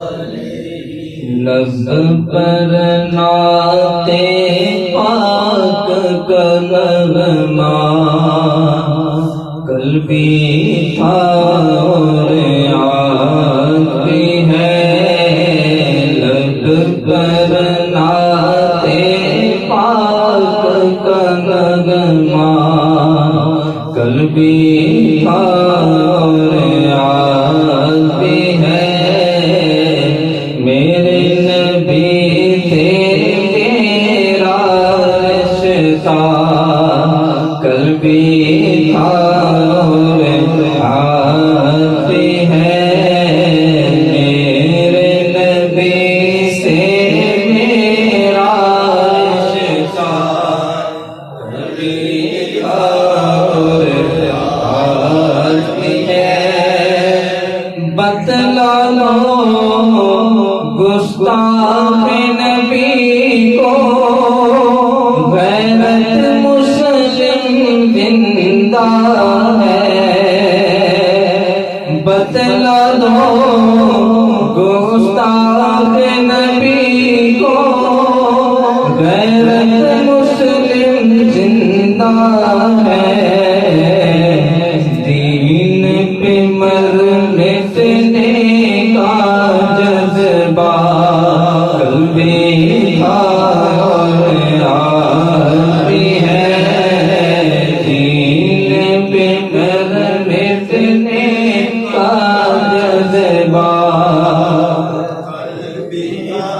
لب پر نعت پاک کا نغمہ قلبی تھا اور آج بھی ہے۔ لب پر نعت پاک کا نغمہ قلبی تھا اور آج بھی ہے۔ میرے نبی سے تیرا رشتہ قلبی تھا اور آج بھی ہے۔ میرے نبی سے میرا رشتہ قلبی تھا اور آج بھی ہے۔ بتلا لو گستاخ نبی کو غیرت مسلم زندہ ہے۔ بتلا دو گستاخ نبی کو غیرت مسلم زندہ ہے۔ دین پہ مرنے کا جذبہ قلبی تھا اور آج بھی ہے۔ دین پہ مرنے کا جذبہ قلبی تھا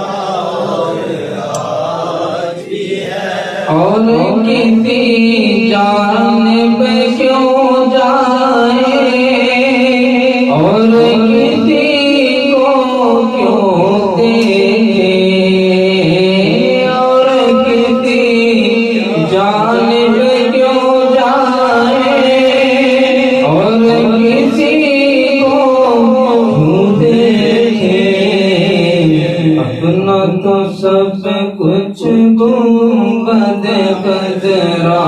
اور آج بھی ہے۔ اور کسی جانب کیوں جائے اور کسی کو کیوں دیکھے اور کسی جانب کیوں جائے اور کسی کو کیوں دیکھے۔ اپنا تو سب کچھ گنبد خضرا